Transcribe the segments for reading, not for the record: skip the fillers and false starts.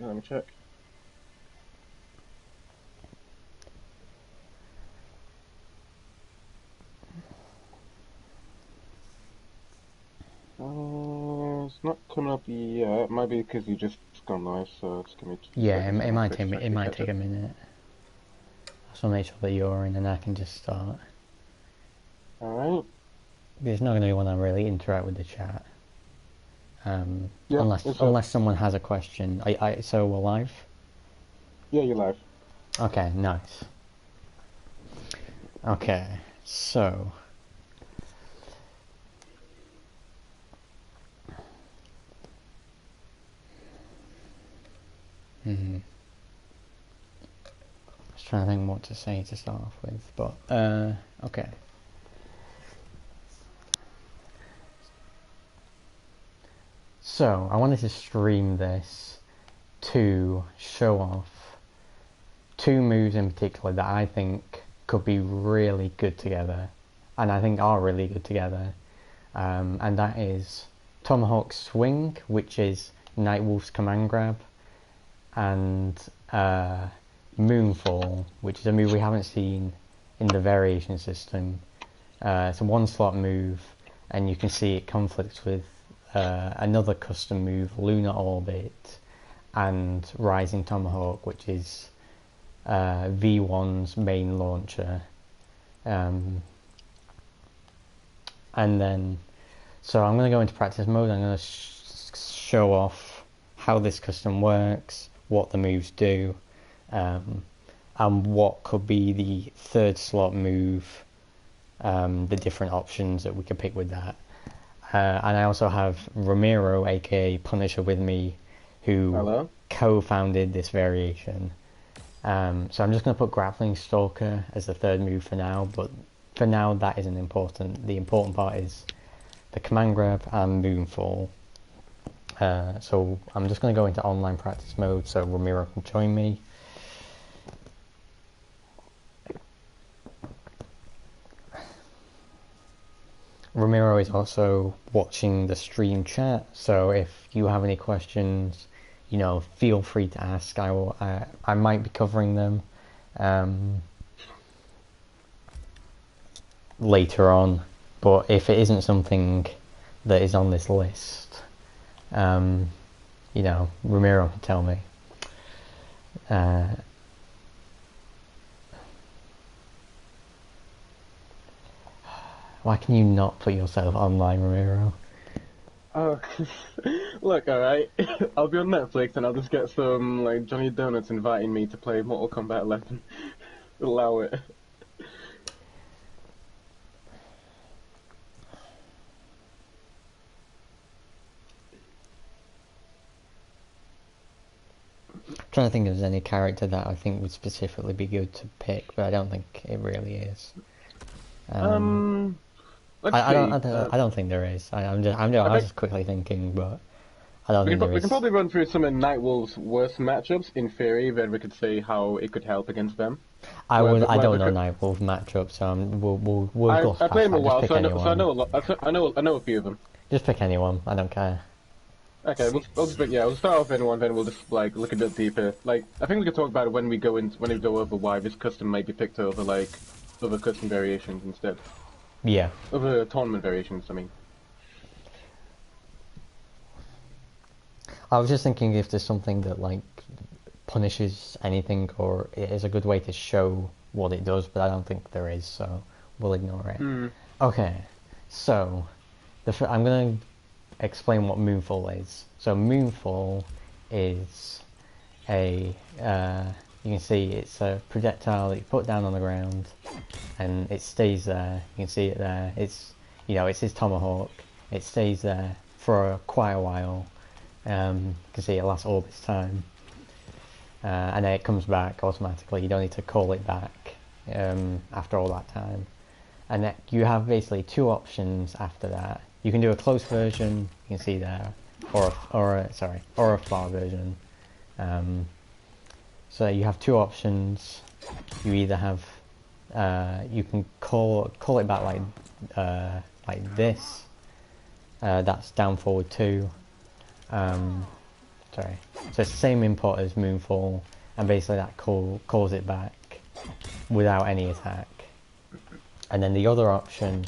Let me check. It's not coming up yet. Might be because you just gone live, so just give me 2 seconds it and I'll might quick take me. It quickly might catch take up. a minute. So make sure that you're in, and I can just start. Alright. There's not going to be one I really interact with the chat. Yeah, it's up. Unless someone has a question. So we're live. Yeah, you're live. Okay, nice. Okay, so. I was trying to think what to say to start off with, but okay. So I wanted to stream this to show off two moves in particular that I think could be really good together, and I think are really good together, and that is Tomahawk Swing, which is Nightwolf's command grab, and Moonfall, which is a move we haven't seen in the variation system. It's a one slot move, and you can see it conflicts with another custom move, Lunar Orbit, and Rising Tomahawk, which is V1's main launcher. And then, so I'm going to go into practice mode. I'm going to show off how this custom works, what the moves do, and what could be the third slot move, the different options that we could pick with that. And I also have Ramiro, aka Punisher, with me, who co-founded this variation. So I'm just going to put Grappling Stalker as the third move for now, but for now that isn't important. The important part is the command grab and Moonfall. So I'm just going to go into online practice mode so Ramiro can join me. Ramiro is also watching the stream chat, so if you have any questions, feel free to ask. I might be covering them later on, but if it isn't something that is on this list, Ramiro can tell me. Why can you not put yourself online, Ramiro? Oh, look, alright. I'll be on Netflix and I'll just get some, like, Johnny Donuts inviting me to play Mortal Kombat 11. Allow it. I'm trying to think if there's any character that I think would specifically be good to pick, but I don't think it really is. Let's see. I don't think there is. I was just quickly thinking, but I don't think there we is. can probably run through some of Nightwolf's worst matchups in theory, then we could see how it could help against them. I don't know Nightwolf matchups, so we'll go I played him a while, so I know a lot. I know a few of them. Just pick anyone. I don't care. Okay, we'll start off with anyone, then we'll just like look a bit deeper. Like, I think we can talk about it when we go over why this custom might be picked over like other custom variations instead. Yeah. Other tournament variations, I mean. I was just thinking if there's something that like punishes anything or it is a good way to show what it does, but I don't think there is, so we'll ignore it. Okay, so I'm going to explain what Moonfall is. So Moonfall is a you can see it's a projectile that you put down on the ground and it stays there. You can see it there. It's it's his tomahawk. It stays there for quite a while. You can see it lasts all this time, and then it comes back automatically. You don't need to call it back after all that time. And then you have basically two options after that. You can do a close version, you can see there, or a far version. So you have two options. You either have you can call it back like this. That's down forward 2. Sorry. So it's the same input as Moonfall, and basically that calls it back without any attack. And then the other option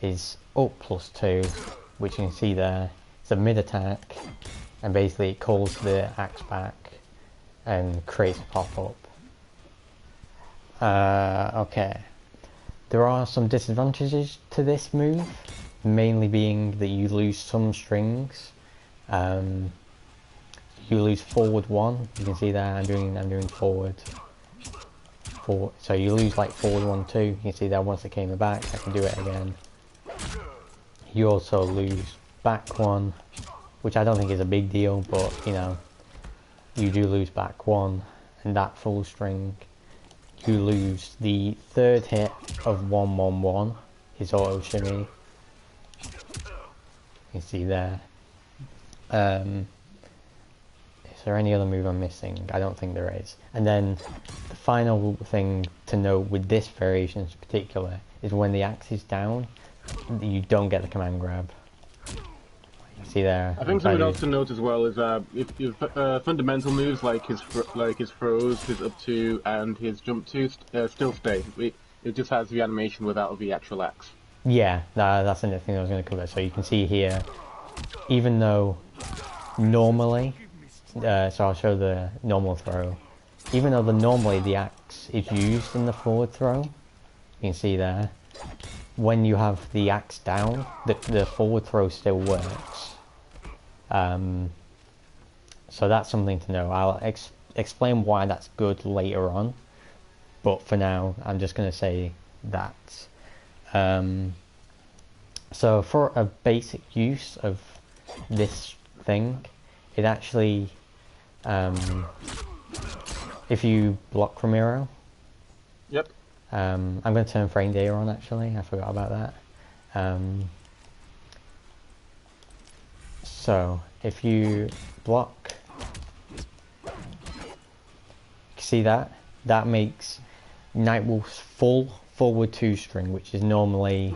is up +2, which you can see there. It's a mid attack, and basically it calls the axe back and creates a pop-up. Okay. There are some disadvantages to this move, mainly being that you lose some strings. You lose forward 1. You can see there I'm doing forward 4. So you lose like forward 1, 2. You can see that once it came back, I can do it again. You also lose back 1, which I don't think is a big deal, but you know, you do lose back 1, and that full string. You lose the third hit of 1-1-1, his auto shimmy. You can see there. Is there any other move I'm missing? I don't think there is. And then the final thing to note with this variation in particular is when the axe is down, you don't get the command grab. You see there. I think something else to note as well is if fundamental moves like his throws, his up 2, and his jump 2 still stay. It just has the animation without the actual axe. Yeah, that's another thing I was going to cover. So you can see here, even though normally, so I'll show the normal throw. Even though normally the axe is used in the forward throw, you can see there. When you have the axe down, the forward throw still works. So that's something to know. I'll explain why that's good later on, but for now I'm just going to say that. So for a basic use of this thing, it actually, if you block Ramiro, yep. I'm going to turn frame data on actually, I forgot about that. So if you block, see that makes Nightwolf's full forward 2 string, which is normally,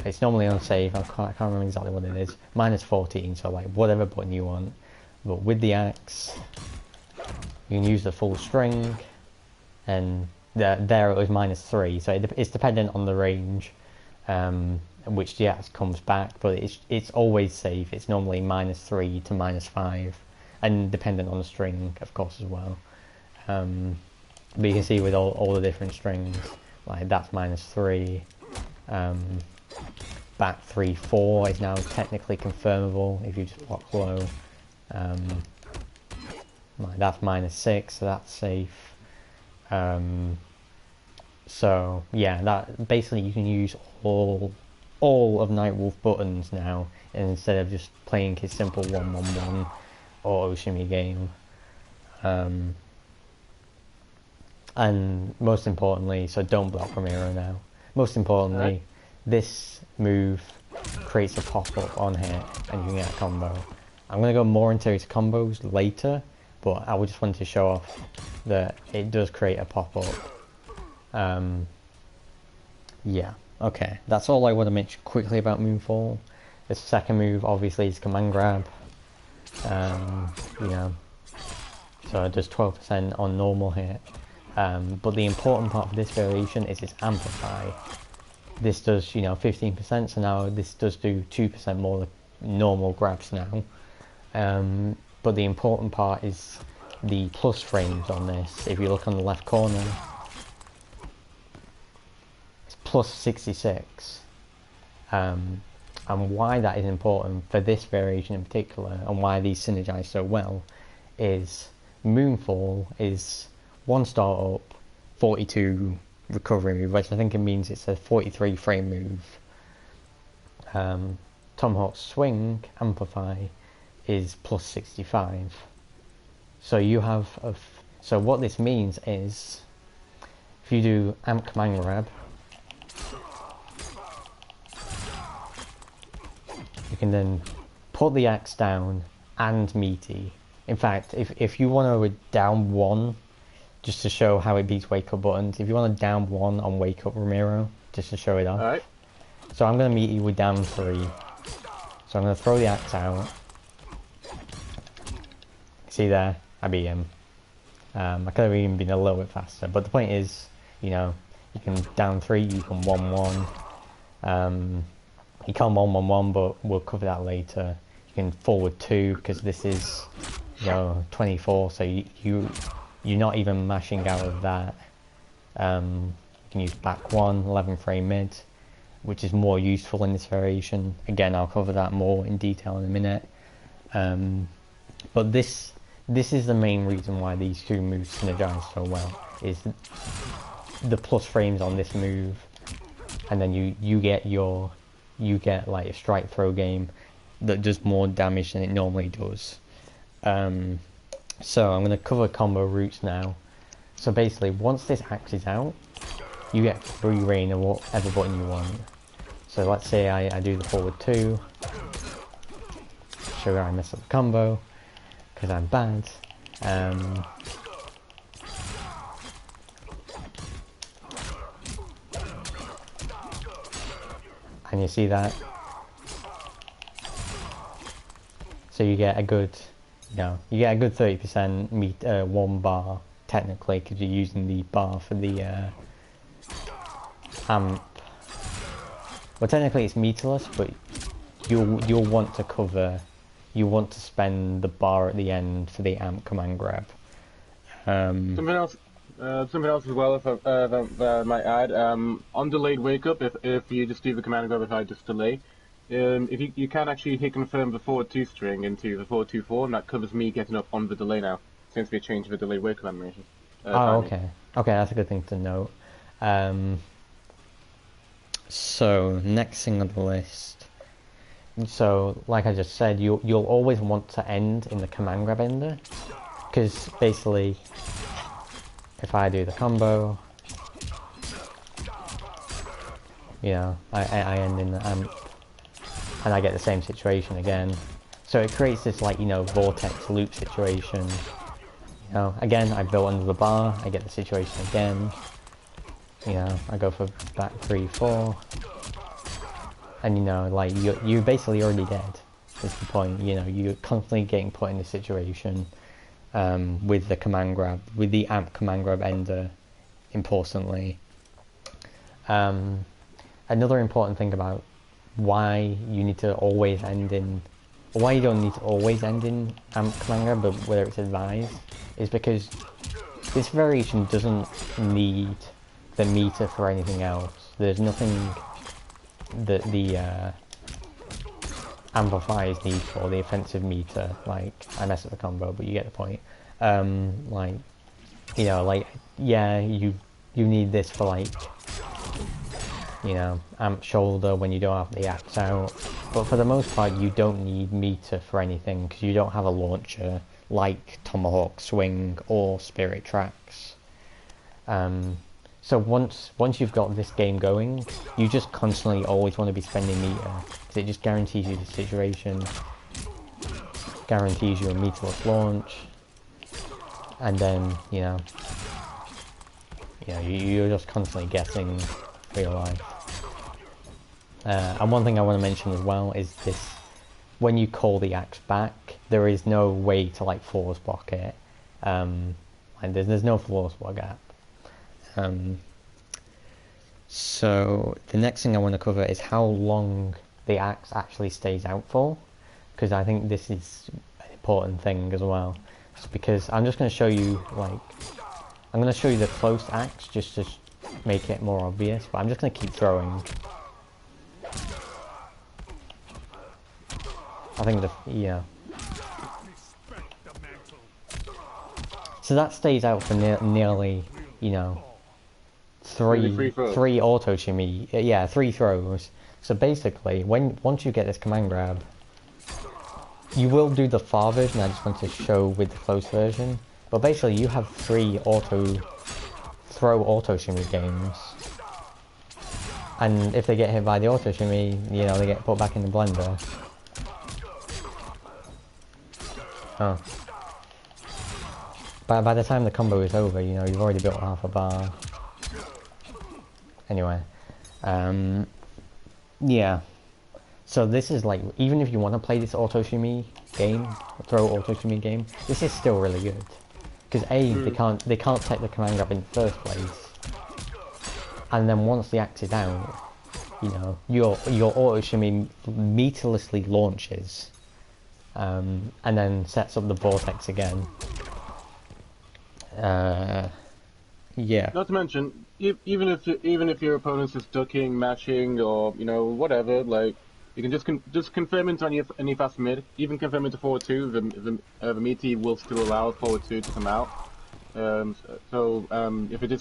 it's normally unsafe. I can't remember exactly what it is, -14, so like whatever button you want. But with the axe, you can use the full string, and there it was -3, so it's dependent on the range, which the axe comes back, but it's always safe. It's normally -3 to -5, and dependent on the string, of course, as well. But you can see with all the different strings, like that's -3. Back 3, 4 is now technically confirmable if you just block low. Like that's -6, so that's safe. So yeah, that basically you can use all of Nightwolf buttons now, instead of just playing his simple 1-1-1 auto shimmy game. And most importantly, so don't block Ramiro now. Most importantly, this move creates a pop-up on hit, and you can get a combo. I'm going to go more into his combos later, but I just wanted to show off that it does create a pop-up. Yeah, okay, that's all I want to mention quickly about Moonfall. The second move obviously is command grab. You know, so it does 12% on normal hit. But the important part of this variation is its amplify. This does, you know, 15%, so now this does do 2% more normal grabs now. But the important part is the plus frames on this. If you look on the left corner, it's +66. And why that is important for this variation in particular, and why these synergize so well, is Moonfall is 1 start up, 42 recovery move, which I think it means it's a 43 frame move. Tomahawk swing amplify is +65. So you have so what this means is, if you do amp command grab, you can then put the axe down and meaty. In fact, if you want to down 1, just to show how it beats wake up buttons, if you want to down 1 on wake up Ramiro, just to show it off. Alright. So I'm going to meet you with down 3. So I'm going to throw the axe out. see there, I beat him. I could have even been a little bit faster, but the point is, you know, you can down 3, you can 1-1. You can't 1-1-1, but we'll cover that later. You can forward 2 because this is, you know, 24, so you're not even mashing out of that. You can use back 1, 11 frame mid, which is more useful in this variation. Again, I'll cover that more in detail in a minute. But this is the main reason why these two moves synergize so well, is the plus frames on this move, and then you get like a strike throw game that does more damage than it normally does. So I'm going to cover combo routes now. So basically, once this axe is out, you get free reign of whatever button you want. So let's say I do the forward 2. Sure, I mess up the combo because I'm bad. And you see that? So you get a good, you get a good 30% 1 bar technically, because you're using the bar for the amp. Well, technically it's meterless, but you'll want to cover. You want to spend the bar at the end for the amp command grab. Something else as well, if I might add, on delayed wake up, if you just do the command grab without just delay, if you can actually hit confirm the forward 2 string into the forward 2 4, and that covers me getting up on the delay now. Seems to be a change of the delayed wake up animation. Okay, that's a good thing to note. So next thing on the list. So like I just said, you'll always want to end in the command grab ender, because basically, if I do the combo, I end in the amp, and I get the same situation again. So it creates this vortex loop situation. Again, I built under the bar, I get the situation again. I go for back 3, 4, and you're basically already dead. Is the point. You're constantly getting put in this situation. With the command grab, with the amp command grab ender, importantly. Another important thing about why you need to always end in, or why you don't need to always end in amp command grab, but whether it's advised, is because this variation doesn't need the meter for anything else. There's nothing that the amplifiers need for the offensive meter. Like, I mess up the combo, but you get the point. You need this for amp shoulder when you don't have the axe out, but for the most part you don't need meter for anything, because you don't have a launcher like tomahawk swing or spirit tracks. So once you've got this game going, you just constantly always want to be spending meter, because it just guarantees you the situation, guarantees you a meterless launch, and then you're just constantly guessing for your life. And one thing I want to mention as well is this: when you call the axe back, there is no way to force block it. There's no force block gap. So the next thing I want to cover is how long the axe actually stays out for, because I think this is an important thing as well. It's because I'm just going to show you I'm going to show you the close axe just to make it more obvious, but I'm just going to keep throwing. I think so that stays out for nearly, three auto shimmy, 3 throws. So basically, once you get this command grab, you will do the far version. I just want to show with the close version. But basically, you have 3 auto shimmy games, and if they get hit by the auto shimmy, they get put back in the blender. Oh. By the time the combo is over, you've already built half a bar. Anyway, yeah. So this is even if you want to play this auto shimmy, game, throw auto shimmy game, this is still really good. Because they can't take the command grab in the first place, and then once the axe is out, you know, your auto shimmy meterlessly launches, and then sets up the vortex again. Yeah. Not to mention, even if your opponent's just ducking, matching, or you know whatever, like you can just confirm into any fast mid, even confirm into forward 2. The meaty will still allow forward 2 to come out. If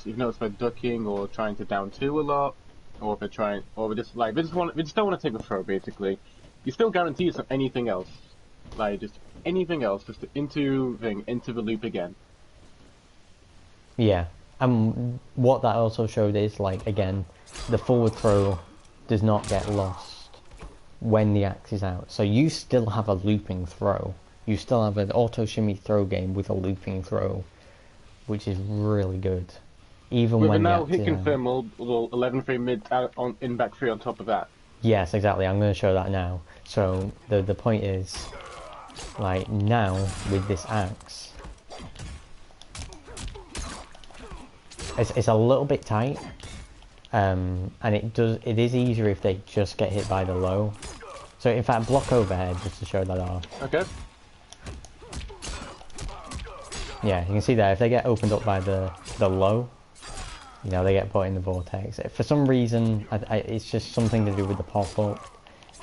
you notice they're ducking or trying to down 2 a lot, or if they're trying, or they just don't want to take a throw basically, you still guarantee some anything else, like just anything else, just into the loop again. Yeah. What that also showed is, like, again, the forward throw does not get lost when the axe is out. So you still have a looping throw. You still have an auto shimmy throw game with a looping throw, which is really good. Even with when the now hit confirm will 11 frame mid in back 3 on top of that. Yes, exactly. I'm going to show that now. So the point is, like, now with this axe, it's a little bit tight, and it is easier if they just get hit by the low. So in fact, block overhead just to show that off. Okay. Yeah, you can see there, if they get opened up by the low, you know, they get put in the vortex. For some reason, it's just something to do with the pop-up.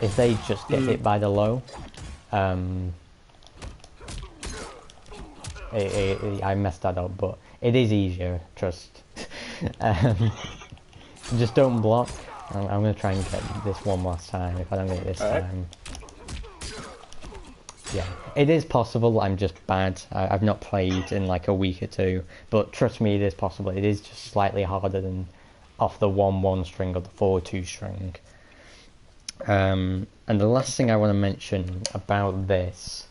If they just get hit by the low, I messed that up, but it is easier, trust. Just don't block. I'm going to try and get this one last time. If I don't get it this time. Yeah, it is possible. I'm just bad. I've not played in like a week or two, but trust me, it is possible. It is just slightly harder than off the 1-1 string or the 4-2 string. And the last thing I want to mention about this,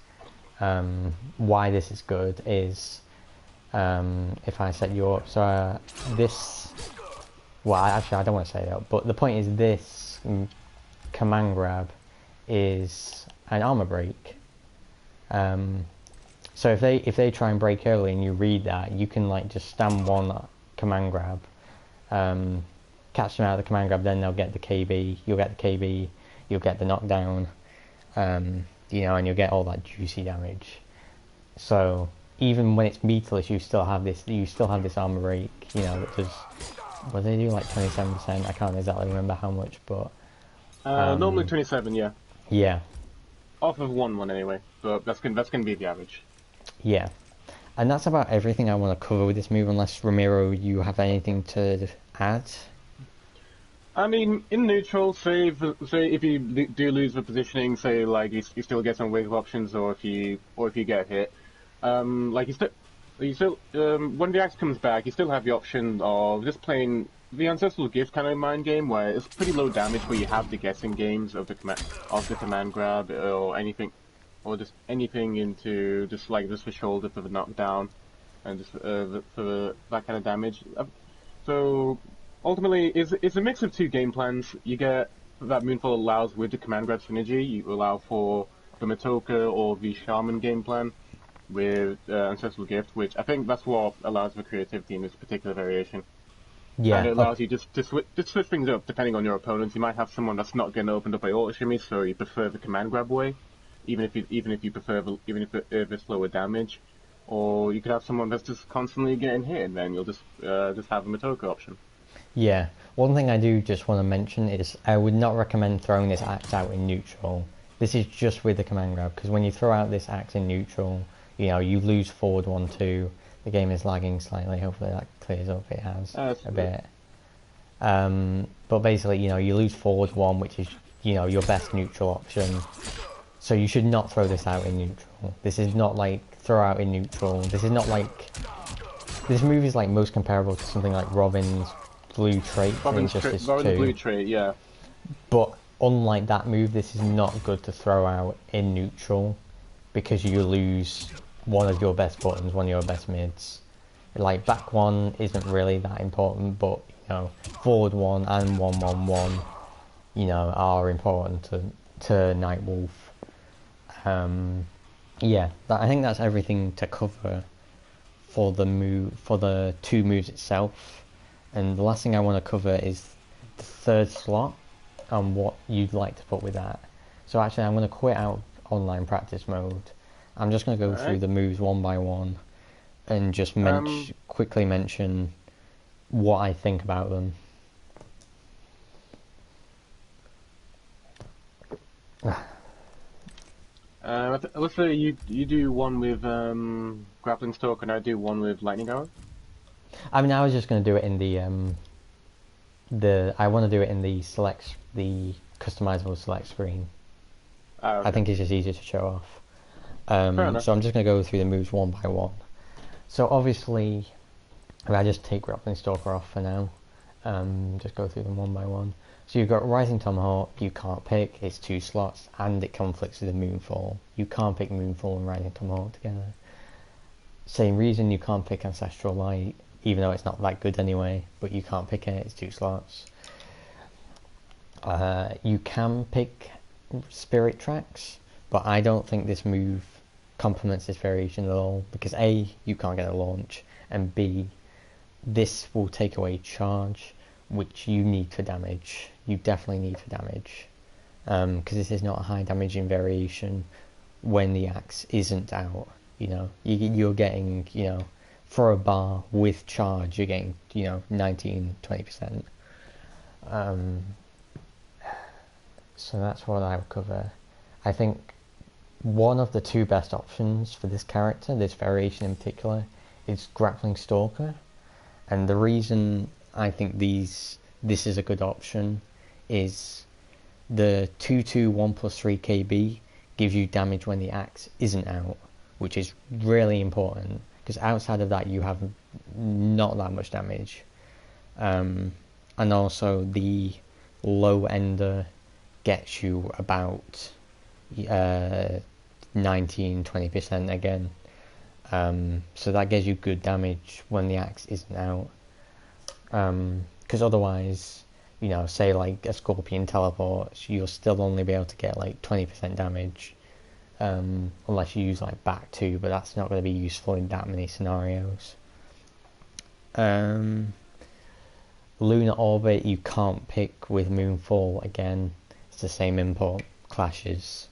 why this is good, is if I set you up. So this, well, actually I don't want to say that, but the point is this command grab is an armor break. So if they try and break early and you read that, you can like just stand one command grab, catch them out of the command grab, then they'll get the KB, you'll get the KB, you'll get the knockdown, you know, and you'll get all that juicy damage. So even when it's meterless, you still have this armor break, you know, that does, what do they do, like 27%? I can't exactly remember how much, but normally 27, yeah. Yeah. Off of 1-1 anyway, but that's gonna be the average. Yeah, and that's about everything I want to cover with this move, unless, Ramiro, you have anything to add? I mean, in neutral, say if you do lose the positioning, say like you still get some wave options, or if you get hit, like you still when the axe comes back, you still have the option of just playing the Ancestral Gift kind of mind game, where it's pretty low damage, where you have the guessing games of the command grab or anything, or just anything into just for shoulder for the knockdown, and just for that kind of damage. So ultimately, it's a mix of two game plans. You get that Moonfall allows with the command grab synergy. You allow for the Matoka or the Shaman game plan with Ancestral Gift, which I think that's what allows for creativity in this particular variation. Yeah. And it allows you just to switch things up depending on your opponents. You might have someone that's not getting opened up by auto shimmy, so you prefer the command grab way, even if it's lower damage, or you could have someone that's just constantly getting hit, and then you'll just have a Matoka option. Yeah. One thing I do just want to mention is I would not recommend throwing this axe out in neutral. This is just with the command grab, because when you throw out this axe in neutral, you know, you lose forward 1-2. The game is lagging slightly. Hopefully that clears up. It has a bit. But basically, you know, you lose forward 1, which is, you know, your best neutral option. So you should not throw this out in neutral. This is not like throw out in neutral. This is not like, this move is like most comparable to something like Robin's blue trait from Injustice 2. Robin's blue trait, yeah. But unlike that move, this is not good to throw out in neutral, because you lose one of your best buttons, one of your best mids. Like back 1 isn't really that important, but you know, forward 1 and 1-1-1, you know, are important to Nightwolf. Yeah, I think that's everything to cover for the two moves itself. And the last thing I want to cover is the third slot and what you'd like to put with that. So actually, I'm going to quit out online practice mode. I'm just going to go through the moves one by one and just quickly mention what I think about them. Let's say you do one with grappling stalk, and I do one with lightning arrow. I mean, I was just going to do it in I want to do it in the customizable select screen. Okay. I think it's just easier to show off. So I'm just going to go through the moves one by one. So obviously, if I just take grappling stalker off for now, just go through them one by one. So you've got Rising Tomahawk, you can't pick, it's 2 slots, and it conflicts with the Moonfall. You can't pick Moonfall and Rising Tomahawk together. Same reason you can't pick Ancestral Light, even though it's not that good anyway, but you can't pick it, it's 2 slots. You can pick Spirit Tracks, but I don't think this move complements this variation at all, because A, you can't get a launch, and B, this will take away charge, which you need for damage. You definitely need for damage, because this is not a high damaging variation when the axe isn't out. You know, you're getting, you know, for a bar with charge, you're getting, you know, 19-20%. So that's what I would cover. I think one of the 2 best options for this character, this variation in particular, is Grappling Stalker. And the reason I think this is a good option is the 2/2 1+3 KB gives you damage when the axe isn't out, which is really important, because outside of that you have not that much damage. And also the low ender gets you about 19-20% again. So that gives you good damage when the axe isn't out. Because otherwise, you know, say like a Scorpion teleports, you'll still only be able to get like 20% damage, unless you use like back 2, but that's not going to be useful in that many scenarios. Lunar Orbit you can't pick with Moonfall again, it's the same import, clashes.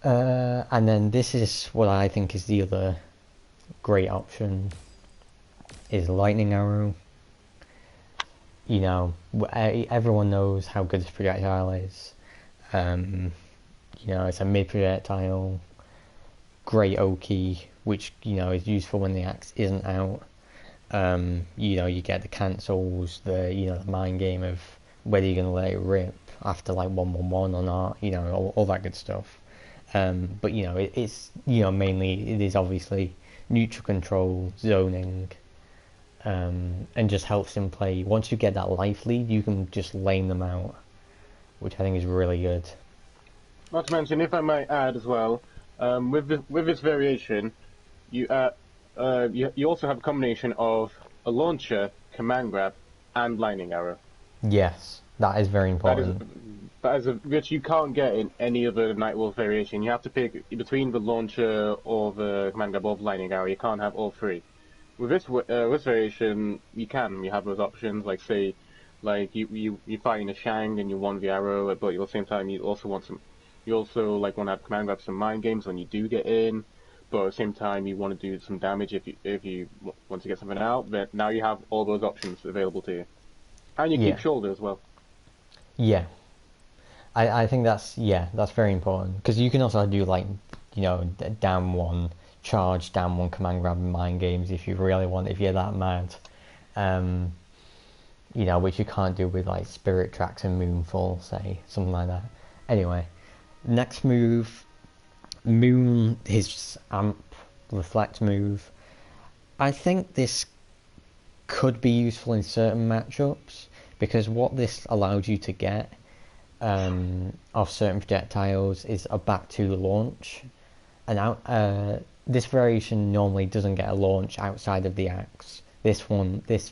And then this is what I think is the other great option, is Lightning Arrow. You know, everyone knows how good this projectile is. You know, it's a mid projectile, great Oki, which, you know, is useful when the axe isn't out. You know, you get the cancels, the mind game of whether you're going to let it rip after like 1/1/1 or not, you know, all that good stuff. But you know, it's, you know, mainly it is obviously neutral control, zoning, and just helps him play. Once you get that life lead, you can just lane them out, which I think is really good. Not to mention, if I might add as well, with this variation, you also have a combination of a launcher, command grab, and lightning arrow. Yes, that is very important. That is which you can't get in any other Nightwolf variation. You have to pick between the launcher or the command grab or the lightning arrow. You can't have all 3. With this variation, you can. You have those options, like say, like you fight in a Shang and you want the arrow, but at the same time you also want some. You also like want to have command grab some mind games when you do get in, but at the same time you want to do some damage if you want to get something out. Then now you have all those options available to you, and you keep shoulder as well. Yeah, I think that's very important, because you can also do like, you know, down 1 charge, down 1 command grab mind games if you really want, if you're that mad. You know, which you can't do with like Spirit Tracks and Moonfall, say, something like that. Anyway, next move, his amp reflect move. I think this could be useful in certain matchups, because what this allows you to get of certain projectiles is a back 2 launch, and this variation normally doesn't get a launch outside of the axe. This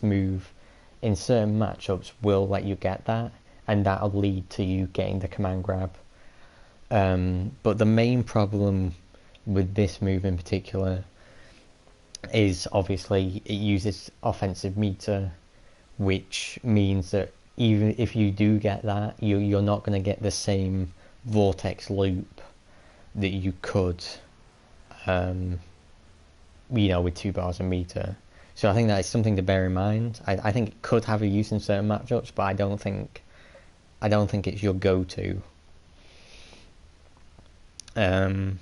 move in certain matchups will let you get that, and that'll lead to you getting the command grab. But the main problem with this move in particular is obviously it uses offensive meter, which means that even if you do get that, you're not going to get the same vortex loop that you could, with 2 bars of meter. So I think that is something to bear in mind. I think it could have a use in certain matchups, but I don't think it's your go-to. Then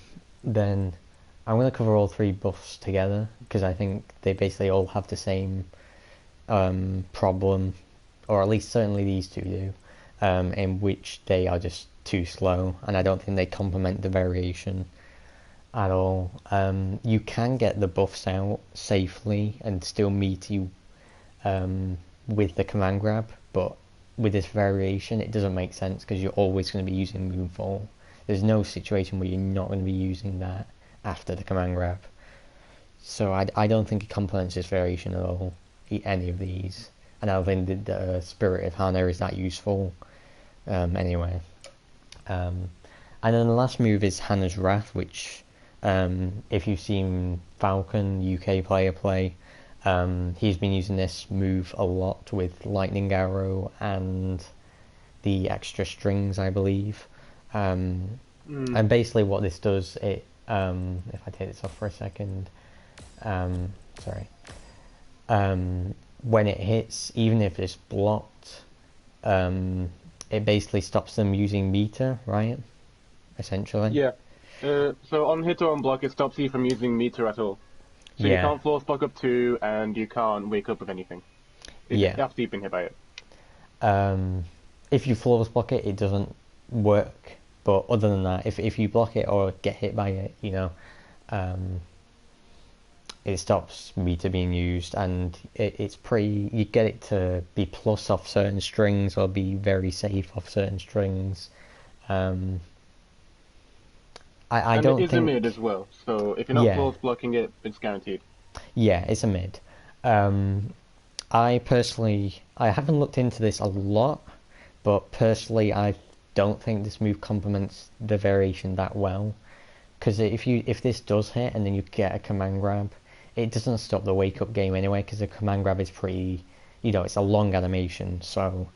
I'm going to cover all 3 buffs together because I think they basically all have the same problem, or at least certainly these 2 do, in which they are just too slow, and I don't think they complement the variation at all. You can get the buffs out safely and still meet you with the command grab, but with this variation it doesn't make sense because you're always going to be using Moonfall. There's no situation where you're not going to be using that after the command grab. So I don't think it complements this variation at all, any of these. And I don't think the Spirit of Hana is that useful anyway. And then the last move is Hana's Wrath, which if you've seen Falcon UK player play, he's been using this move a lot with Lightning Arrow and the extra strings, I believe. And basically what this does, if I take this off for a second, when it hits, even if it's blocked, it basically stops them using meter, right? Essentially. Yeah. So on hit or on block, it stops you from using meter at all. So you can't force block up 2, and you can't wake up with anything. After you've been hit by it. If you flawless block it, it doesn't work. But other than that, if you block it or get hit by it, it stops meter being used, and it's pretty. You get it to be plus off certain strings or be very safe off certain strings. I don't think... It is a mid as well, so if you're not flawless blocking it, it's guaranteed. Yeah, it's a mid. I haven't looked into this a lot, but personally I don't think this move complements the variation that well. Because if this does hit and then you get a command grab, it doesn't stop the wake up game anyway, because the command grab is pretty, it's a long animation, so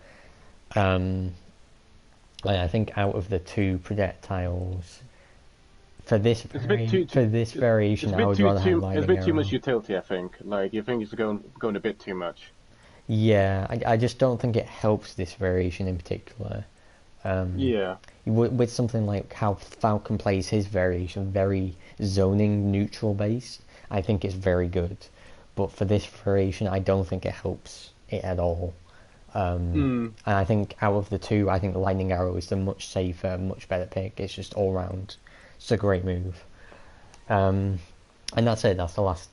I think out of the 2 projectiles, for this variation, I would rather have Lightning Arrow. It's a bit too much utility, I think. Like, you think it's going a bit too much. Yeah, I just don't think it helps this variation in particular. With something like how Falcon plays his variation, very zoning neutral based, I think it's very good. But for this variation, I don't think it helps it at all. And I think out of the 2, I think Lightning Arrow is the much safer, much better pick. It's just all round. It's a great move. And that's it. That's the last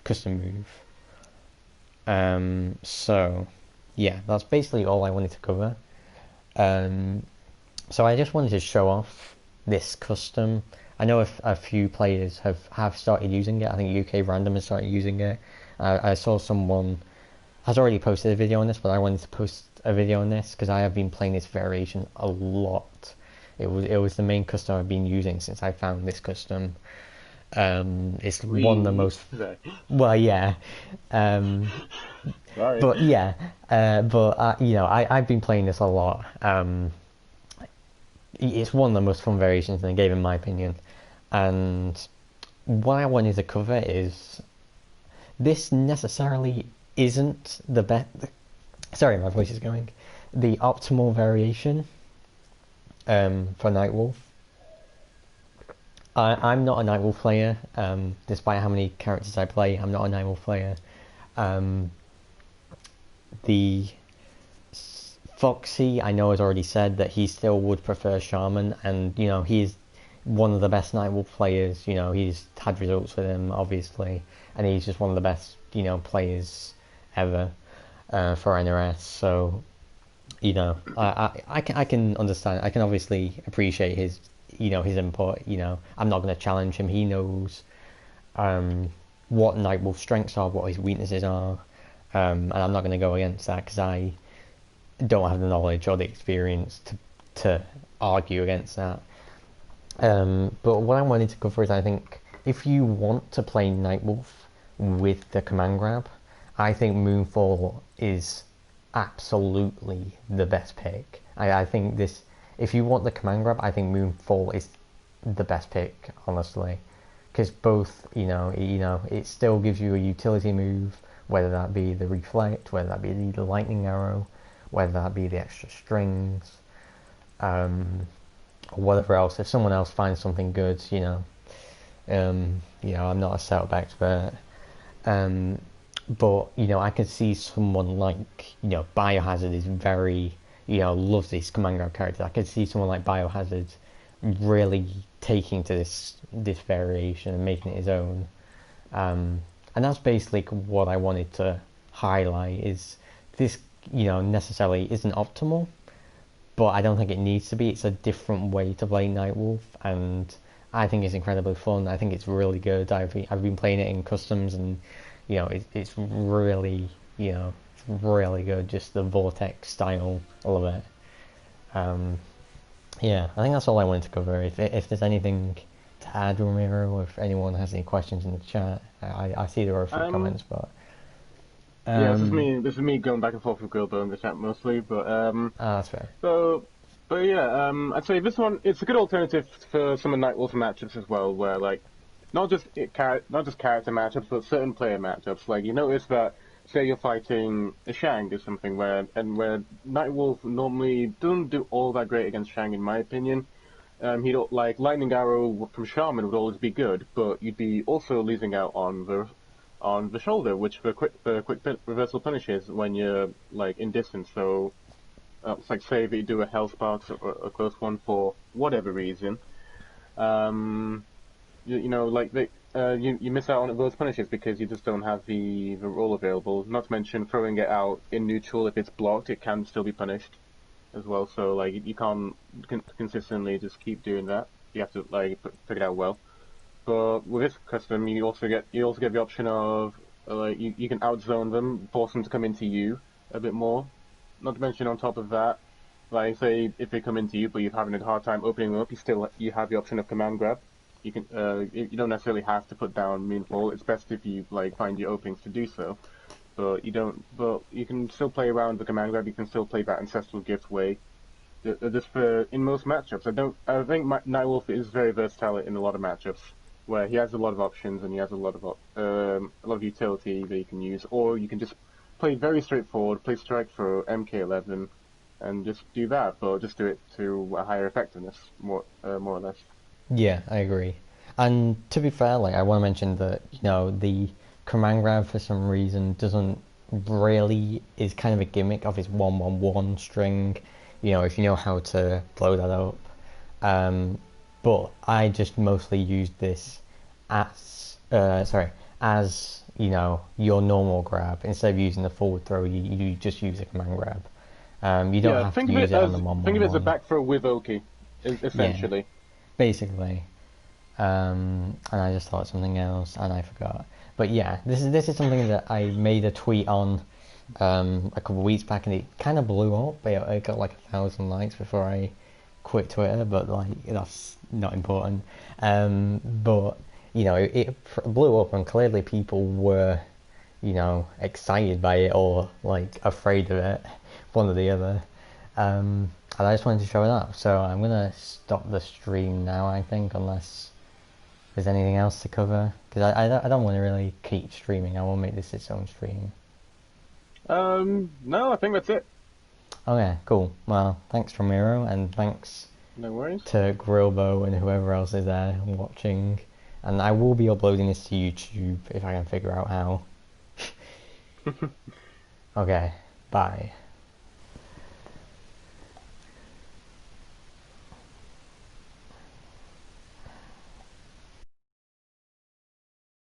custom move. So yeah, that's basically all I wanted to cover. So I just wanted to show off this custom. I know a few players have started using it. I think UK Random has started using it. I saw someone has already posted a video on this, but I wanted to post a video on this because I have been playing this variation a lot. It was the main custom I've been using since I found this custom. It's one of the most... Well, yeah. Sorry. But yeah, I've been playing this a lot. It's one of the most fun variations in the game, in my opinion. And what I wanted to cover is this necessarily isn't the best. Sorry, my voice is going. The optimal variation for Nightwolf. I'm not a Nightwolf player, despite how many characters I play. I'm not a Nightwolf player. The Foxy, I know, has already said that he still would prefer Shaman, and he's one of the best Nightwolf players. He's had results with him, obviously, and he's just one of the best players ever for NRS. So I can understand. I can obviously appreciate his his input. I'm not going to challenge him. He knows what Nightwolf's strengths are, what his weaknesses are, and I'm not going to go against that because I don't have the knowledge or the experience to argue against that. But what I wanted to cover is I think if you want to play Nightwolf with the command grab, I think Moonfall is absolutely the best pick. I think this, if you want the command grab, I think Moonfall is the best pick, honestly, because both, it still gives you a utility move, whether that be the reflect, whether that be the lightning arrow, whether that be the extra strings, or whatever else. If someone else finds something good, I'm not a setup expert. But I can see someone like Biohazard is very loves these command grab characters. I could see someone like Biohazard really taking to this variation and making it his own. And that's basically what I wanted to highlight. Is this necessarily isn't optimal, but I don't think it needs to be. It's a different way to play Nightwolf, and I think it's incredibly fun. I think it's really good. I've been playing it in customs, and it's really really good. Just the vortex style, all of it. Yeah, I think that's all I wanted to cover. If there's anything to add, Ramiro, or if anyone has any questions in the chat, I see there are a few comments, but yeah, this is me going back and forth with Gilbo in the chat mostly, but that's fair. But yeah, I'd say this one, it's a good alternative for some of Nightwolf matchups as well, where like not just character matchups, but certain player matchups. Like you notice that, say you're fighting a Shang or something, where Nightwolf normally doesn't do all that great against Shang, in my opinion. He don't like Lightning Arrow from Shaman would always be good, but you'd be also losing out on the shoulder, which for quick reversal punishes when you're like in distance. So it's like say that you do a Hell Sparks or a close one for whatever reason. You miss out on those punishes because you just don't have the roll available. Not to mention throwing it out in neutral, if it's blocked, it can still be punished as well. So like you can't consistently just keep doing that. You have to like figure it out well. But with this custom, you also get the option of you can outzone them, force them to come into you a bit more. Not to mention on top of that, like say if they come into you but you're having a hard time opening them up, you have the option of command grab. You can you don't necessarily have to put down Moonfall. It's best if you like find your openings to do so. But you can still play around the command grab. You can still play that ancestral gift way. Just for in most matchups, I think Nightwolf is very versatile in a lot of matchups where he has a lot of options and he has a lot of utility that you can use, or you can just play very straightforward, play strike for MK11, and just do that, but just do it to a higher effectiveness, more or less. Yeah, I agree. And to be fair, like I want to mention that the command grab for some reason doesn't really is kind of a gimmick of his 1-1-1 string. If you know how to blow that up. But I just mostly used this as your normal grab. Instead of using the forward throw, you just use a command grab. You don't have to use it on the 1-1-1. Think of it as a back throw with Oki, essentially. Yeah, basically. And I just thought something else and I forgot. But yeah, this is something that I made a tweet on a couple of weeks back, and it kind of blew up. It got like 1,000 likes before I quit Twitter, but like that's not important. But it blew up, and clearly people were excited by it or like afraid of it, one or the other. And I just wanted to show it up. So I'm gonna stop the stream now, I think, unless there's anything else to cover, because I don't want to really keep streaming. I want to make this its own stream. No, I think that's it. Okay, cool. Well, thanks Ramiro, and thanks no worries to Grillbo and whoever else is there watching. And I will be uploading this to YouTube if I can figure out how. Okay, bye.